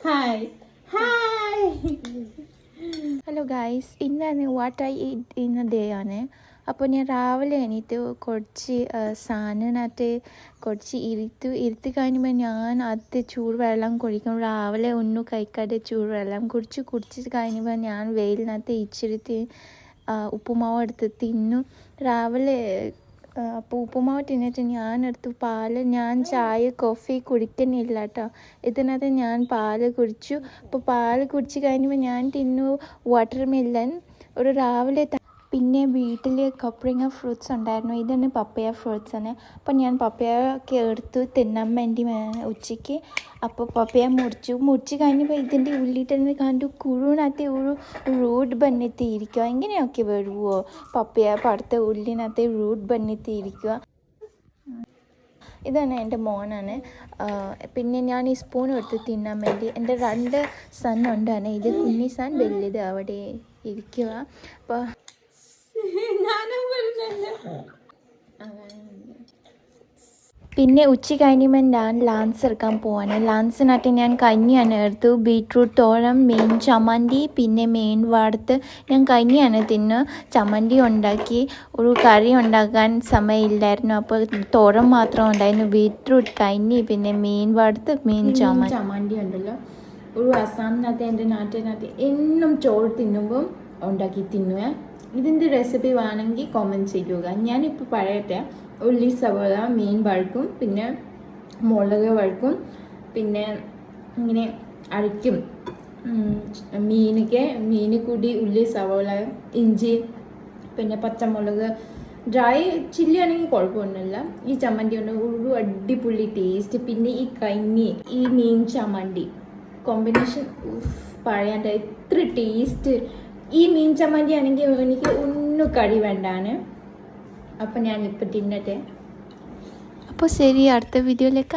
Hi hi. Hello guys, ഇന്നാണ് what I eat in A day ആണ്. അപ്പോൾ ഞാൻ രാവിലെ എണീറ്റ് കുറച്ച് സാധനത്തിനകത്ത് കുറച്ച് ഇരുത്തി കഴിയുമ്പോൾ ഞാൻ അത് ചൂടുവെള്ളം കുടിക്കും. രാവിലെ ഒന്നും കഴിക്കാതെ ചൂടുവെള്ളം കുടിച്ച് കഴിയുമ്പോൾ ഞാൻ വെയിലിനകത്ത് ഇച്ചിരി ഉപ്പുമാവ് എടുത്ത് തിന്നു രാവിലെ. അപ്പോൾ ഉപ്പുമാവ് തിന്നിട്ട് ഞാനെടുത്തു പാല്. ഞാൻ ചായ കോഫി കുടിക്കുന്നില്ല കേട്ടോ. ഇതിനകത്ത് ഞാൻ പാല് കുടിച്ചു. അപ്പോൾ പാല് കുടിച്ച് കഴിഞ്ഞപ്പോൾ ഞാൻ തിന്നു വാട്ടർമെലൺ ഒരു രാവിലെ. പിന്നെ വീട്ടിൽ കപ്രിങ്ങ ഫ്രൂട്ട്സ് ഉണ്ടായിരുന്നു. ഇതാണ് പപ്പയ ഫ്രൂട്ട്സാണ്. അപ്പോൾ ഞാൻ പപ്പയൊക്കെ എടുത്തു തിന്നാൻ വേണ്ടി ഉച്ചയ്ക്ക്. അപ്പോൾ പപ്പയ മുറിച്ച് കഴിഞ്ഞപ്പോൾ ഇതിൻ്റെ ഉള്ളിൽ തന്നെ കണ്ടു കുഴുവിനകത്ത് ഒരു റൂട്ട് ബന്നിത്തിയിരിക്കുക. ഇങ്ങനെയൊക്കെ വരുമോ പപ്പയ പടുത്ത ഉള്ളിനകത്ത് റൂട്ട് ബന്നിത്തിയിരിക്കുക. ഇതാണ് എൻ്റെ മോനാണ്. പിന്നെ ഞാൻ ഈ സ്പൂൺ എടുത്ത് തിന്നാൻ വേണ്ടി എൻ്റെ 2 സൺ ഉണ്ടാണ്. ഇത് കുഞ്ഞി സൺ, വലുത് അവിടെ ഇരിക്കുക. അപ്പോൾ പിന്നെ ഉച്ച കഴിഞ്ഞുമ്പോൾ ഞാൻ ലാൻസ് എടുക്കാൻ പോവാണ്. ലാൻസിനകത്ത് ഞാൻ കഞ്ഞിയാണ് എടുത്തു. ബീട്രൂട്ട് തോരൻ, മീൻ ചമ്മന്തി, പിന്നെ മീൻ വറുത്ത്. ഞാൻ കഞ്ഞിയാണ് തിന്നു. ചമ്മന്തി ഉണ്ടാക്കി. ഒരു കറി ഉണ്ടാക്കാൻ സമയമില്ലായിരുന്നു. അപ്പോൾ തോരൻ മാത്രം ഉണ്ടായിരുന്നു. ബീട്രൂട്ട് കഞ്ഞി, പിന്നെ മീൻ വറുത്ത്, മീൻ ചമ്മന്തി ഉണ്ടല്ലോ. ഒരു അസാമിനകത്ത് എൻ്റെ നാട്ടിനകത്ത് എന്നും ചോറ് തിന്നുമ്പം ഉണ്ടാക്കി തിന്നുക. ഇതിൻ്റെ റെസിപ്പി വേണമെങ്കിൽ കോമെൻറ്റ് ചെയ്യുക. ഞാനിപ്പോൾ പറയട്ടെ. ഉള്ളി സവോള, മീൻ വഴക്കും, പിന്നെ മുളക് വഴക്കും, പിന്നെ ഇങ്ങനെ അരയ്ക്കും. മീൻ കൂടി ഉള്ളി സവോള, ഇഞ്ചി, പിന്നെ പച്ചമുളക്, ഡ്രൈ ചില്ലി ആണെങ്കിൽ കുഴപ്പമൊന്നുമില്ല. ഈ ചമ്മന്തി ഉണ്ട് ഒരു അടിപൊളി ടേസ്റ്റ്. പിന്നെ ഈ കഞ്ഞി, ഈ മീൻ ചമ്മന്തി കോമ്പിനേഷൻ പറയാണ്ട് എത്ര ടേസ്റ്റ്. ഈ മീൻ ചമ്മന്തി ആണെങ്കിൽ എനിക്ക് ഒന്നും കറി വേണ്ടാണ്. അപ്പം ഞാൻ ഇപ്പം തിന്നട്ടെ. അപ്പോൾ ശരി, അടുത്ത വീഡിയോയിലേക്ക്